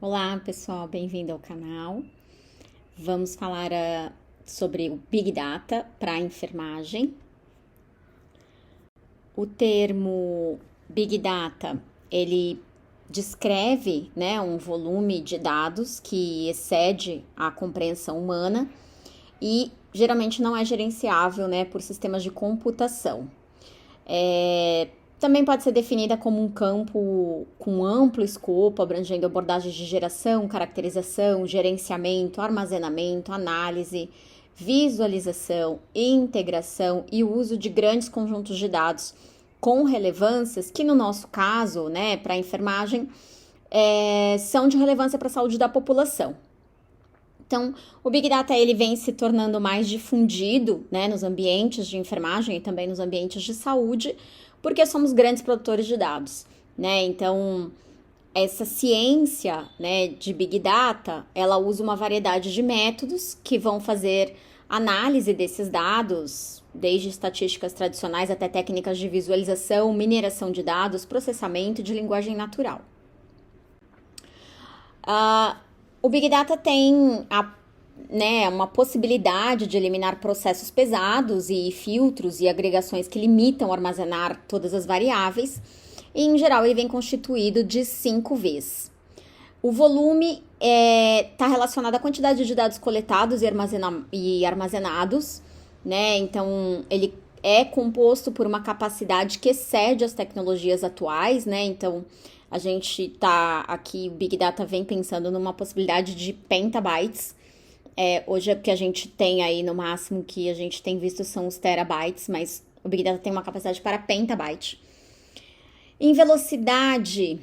Olá, pessoal, bem-vindo ao canal. Vamos falar sobre o Big Data para a enfermagem. O termo Big Data, ele descreve, né, um volume de dados que excede a compreensão humana e geralmente não é gerenciável, né, por sistemas de computação. Também pode ser definida como um campo com amplo escopo, abrangendo abordagens de geração, caracterização, gerenciamento, armazenamento, análise, visualização, integração e uso de grandes conjuntos de dados com relevâncias que, no nosso caso, né, para a enfermagem, são de relevância para a saúde da população. Então, o Big Data ele vem se tornando mais difundido, né, nos ambientes de enfermagem e também nos ambientes de saúde, porque somos grandes produtores de dados, né? Então, essa ciência, né, de Big Data, ela usa uma variedade de métodos que vão fazer análise desses dados, desde estatísticas tradicionais até técnicas de visualização, mineração de dados, processamento de linguagem natural. O Big Data tem uma possibilidade de eliminar processos pesados e filtros e agregações que limitam armazenar todas as variáveis. E, em geral, ele vem constituído de 5 Vs. O volume está relacionado à quantidade de dados coletados e armazenados, né? Então, ele é composto por uma capacidade que excede as tecnologias atuais, né? Então, a gente tá aqui, o Big Data vem pensando numa possibilidade de petabytes. Hoje o que a gente tem aí no máximo que a gente tem visto são os terabytes, mas o Big Data tem uma capacidade para petabyte. Em velocidade,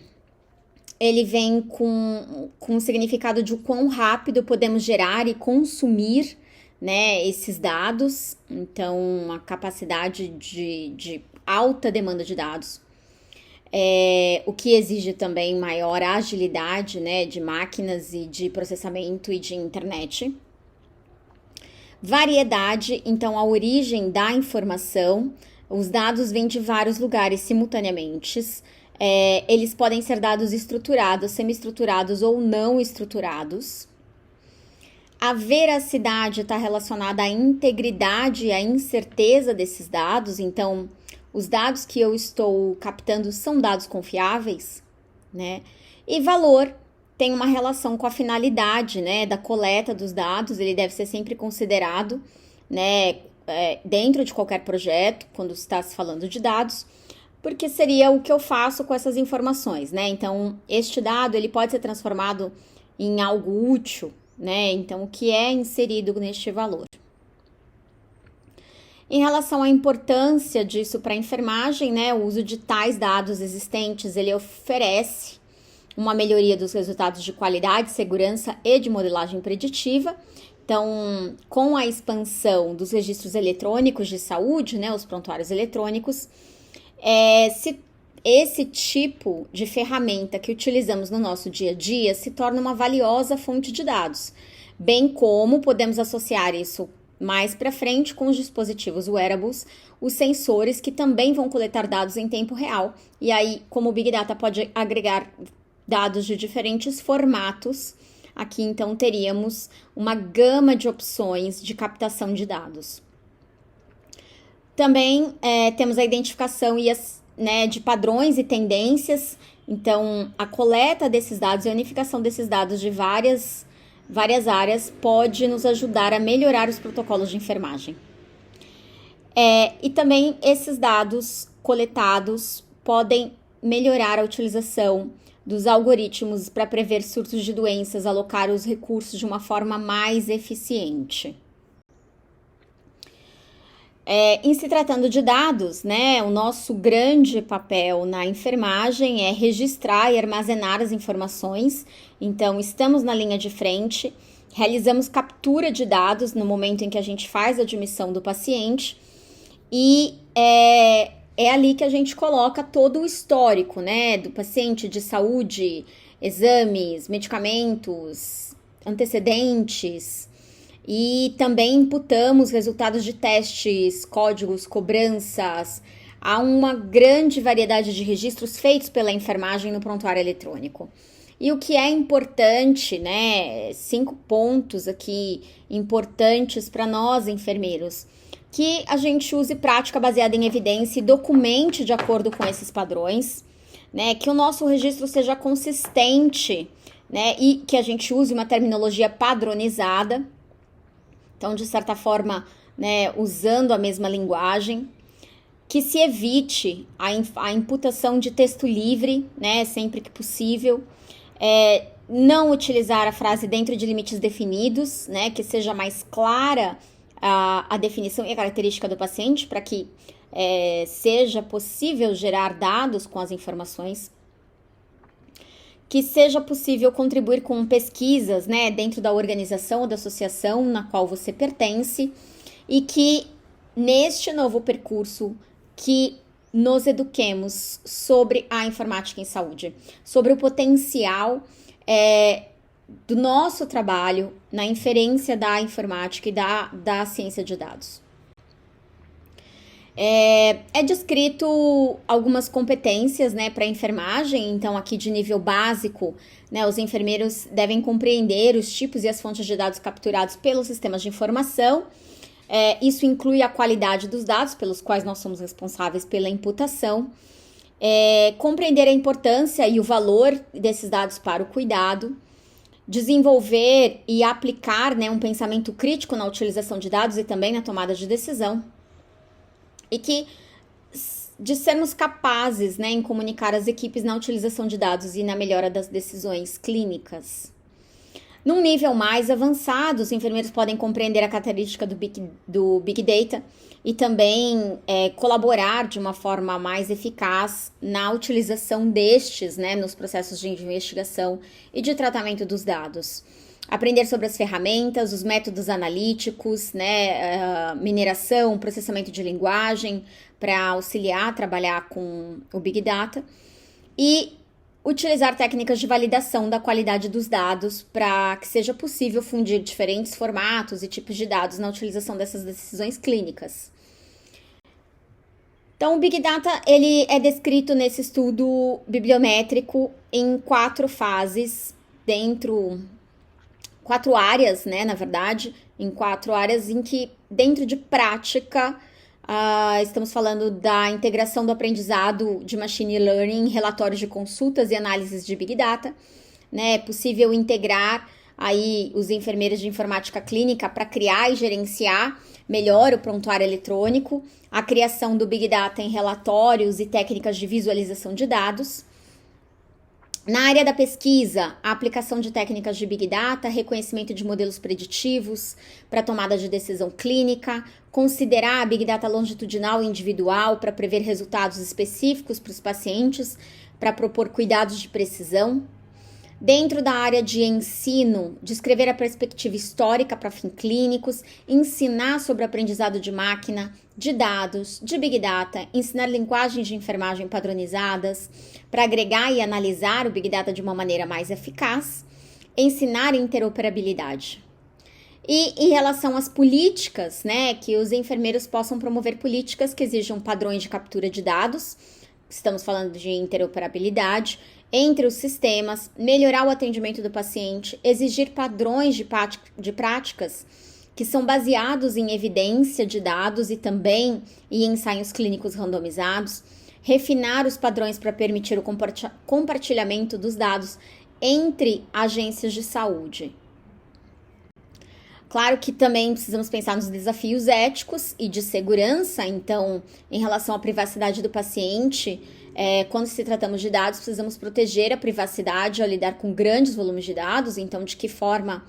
ele vem com o significado de o quão rápido podemos gerar e consumir, né, esses dados. Então, a capacidade de alta demanda de dados. O que exige também maior agilidade, né, de máquinas e de processamento e de internet. Variedade, então a origem da informação, os dados vêm de vários lugares simultaneamente. Eles podem ser dados estruturados, semi-estruturados ou não estruturados. A veracidade está relacionada à integridade e à incerteza desses dados, então os dados que eu estou captando são dados confiáveis, né? E valor tem uma relação com a finalidade, né, da coleta dos dados, ele deve ser sempre considerado, né, dentro de qualquer projeto, quando está se falando de dados, porque seria o que eu faço com essas informações, né? Então, este dado, ele pode ser transformado em algo útil, né? Então, o que é inserido neste valor? Em relação à importância disso para a enfermagem, né, o uso de tais dados existentes, ele oferece uma melhoria dos resultados de qualidade, segurança e de modelagem preditiva. Então, com a expansão dos registros eletrônicos de saúde, né, os prontuários eletrônicos, esse tipo de ferramenta que utilizamos no nosso dia a dia se torna uma valiosa fonte de dados, bem como podemos associar isso mais para frente com os dispositivos wearables, os sensores que também vão coletar dados em tempo real. E aí, como o Big Data pode agregar dados de diferentes formatos, aqui então teríamos uma gama de opções de captação de dados. Também temos a identificação de padrões e tendências, então a coleta desses dados e a unificação desses dados de várias áreas pode nos ajudar a melhorar os protocolos de enfermagem. E também esses dados coletados podem melhorar a utilização dos algoritmos para prever surtos de doenças, alocar os recursos de uma forma mais eficiente. Em se tratando de dados, né, o nosso grande papel na enfermagem é registrar e armazenar as informações. Então, estamos na linha de frente, realizamos captura de dados no momento em que a gente faz a admissão do paciente e é ali que a gente coloca todo o histórico, né, do paciente de saúde, exames, medicamentos, antecedentes. E também imputamos resultados de testes, códigos, cobranças. Há uma grande variedade de registros feitos pela enfermagem no prontuário eletrônico. E o que é importante, né? 5 pontos aqui importantes para nós, enfermeiros. Que a gente use prática baseada em evidência e documente de acordo com esses padrões, né? Que o nosso registro seja consistente, né? E que a gente use uma terminologia padronizada. Então, de certa forma, né, usando a mesma linguagem. Que se evite a imputação de texto livre, né, sempre que possível. Não utilizar a frase dentro de limites definidos, né, que seja mais clara a definição e a característica do paciente, para que seja possível gerar dados com as informações. Que seja possível contribuir com pesquisas, né, dentro da organização ou da associação na qual você pertence, e que neste novo percurso que nos eduquemos sobre a informática em saúde, sobre o potencial do nosso trabalho na inferência da informática e da ciência de dados. É descrito algumas competências, né, para enfermagem. Então, aqui de nível básico, né, os enfermeiros devem compreender os tipos e as fontes de dados capturados pelos sistemas de informação. Isso inclui a qualidade dos dados pelos quais nós somos responsáveis pela imputação, compreender a importância e o valor desses dados para o cuidado, desenvolver e aplicar, né, um pensamento crítico na utilização de dados e também na tomada de decisão, e de sermos capazes, né, em comunicar as equipes na utilização de dados e na melhora das decisões clínicas. Num nível mais avançado, os enfermeiros podem compreender a característica do Big Data e também colaborar de uma forma mais eficaz na utilização destes, né, nos processos de investigação e de tratamento dos dados. Aprender sobre as ferramentas, os métodos analíticos, né, mineração, processamento de linguagem, para auxiliar a trabalhar com o Big Data. E utilizar técnicas de validação da qualidade dos dados para que seja possível fundir diferentes formatos e tipos de dados na utilização dessas decisões clínicas. Então, o Big Data ele é descrito nesse estudo bibliométrico em 4 fases, 4 áreas, né, na verdade, em 4 áreas em que, dentro de prática, estamos falando da integração do aprendizado de Machine Learning em relatórios de consultas e análises de Big Data, né? É possível integrar aí os enfermeiros de informática clínica para criar e gerenciar melhor o prontuário eletrônico, a criação do Big Data em relatórios e técnicas de visualização de dados. Na área da pesquisa, a aplicação de técnicas de Big Data, reconhecimento de modelos preditivos para tomada de decisão clínica, considerar a Big Data longitudinal e individual para prever resultados específicos para os pacientes, para propor cuidados de precisão. Dentro da área de ensino, descrever a perspectiva histórica para fins clínicos, ensinar sobre aprendizado de máquina, de dados, de Big Data, ensinar linguagens de enfermagem padronizadas, para agregar e analisar o Big Data de uma maneira mais eficaz, ensinar interoperabilidade. E em relação às políticas, né, que os enfermeiros possam promover políticas que exijam padrões de captura de dados, estamos falando de interoperabilidade, entre os sistemas, melhorar o atendimento do paciente, exigir padrões de práticas que são baseados em evidência de dados e também em ensaios clínicos randomizados, refinar os padrões para permitir o compartilhamento dos dados entre agências de saúde. Claro que também precisamos pensar nos desafios éticos e de segurança, então, em relação à privacidade do paciente, quando se tratamos de dados, precisamos proteger a privacidade ao lidar com grandes volumes de dados, então, de que forma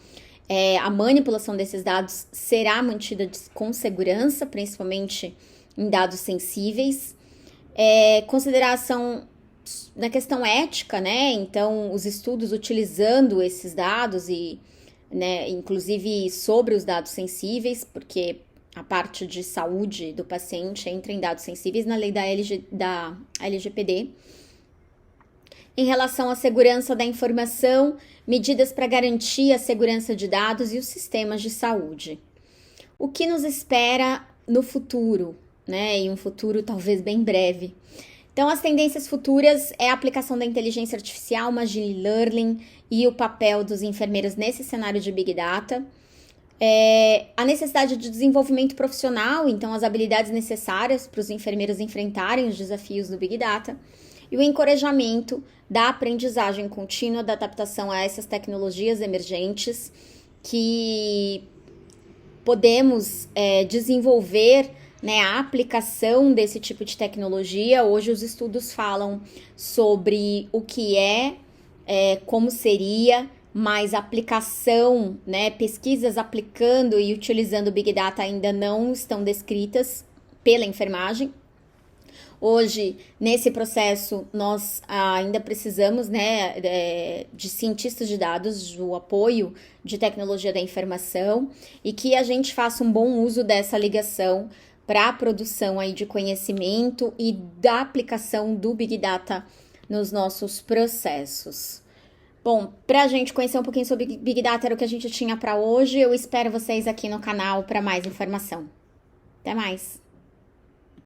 a manipulação desses dados será mantida com segurança, principalmente em dados sensíveis. Consideração na questão ética, né? Então, os estudos utilizando esses dados e, né, inclusive sobre os dados sensíveis, porque a parte de saúde do paciente entra em dados sensíveis na lei da LGPD. Em relação à segurança da informação, medidas para garantir a segurança de dados e os sistemas de saúde. O que nos espera no futuro, né? E um futuro talvez bem breve. Então, as tendências futuras é a aplicação da inteligência artificial, machine learning e o papel dos enfermeiros nesse cenário de Big Data. A necessidade de desenvolvimento profissional, então as habilidades necessárias para os enfermeiros enfrentarem os desafios do Big Data. E o encorajamento da aprendizagem contínua, da adaptação a essas tecnologias emergentes que podemos desenvolver, né, a aplicação desse tipo de tecnologia. Hoje os estudos falam sobre o que como seria, mas a aplicação, né, pesquisas aplicando e utilizando o Big Data ainda não estão descritas pela enfermagem. Hoje, nesse processo, nós ainda precisamos, né, de cientistas de dados, do apoio de tecnologia da informação, e que a gente faça um bom uso dessa ligação para a produção aí de conhecimento e da aplicação do Big Data nos nossos processos. Bom, para a gente conhecer um pouquinho sobre Big Data era o que a gente tinha para hoje. Eu espero vocês aqui no canal para mais informação. Até mais!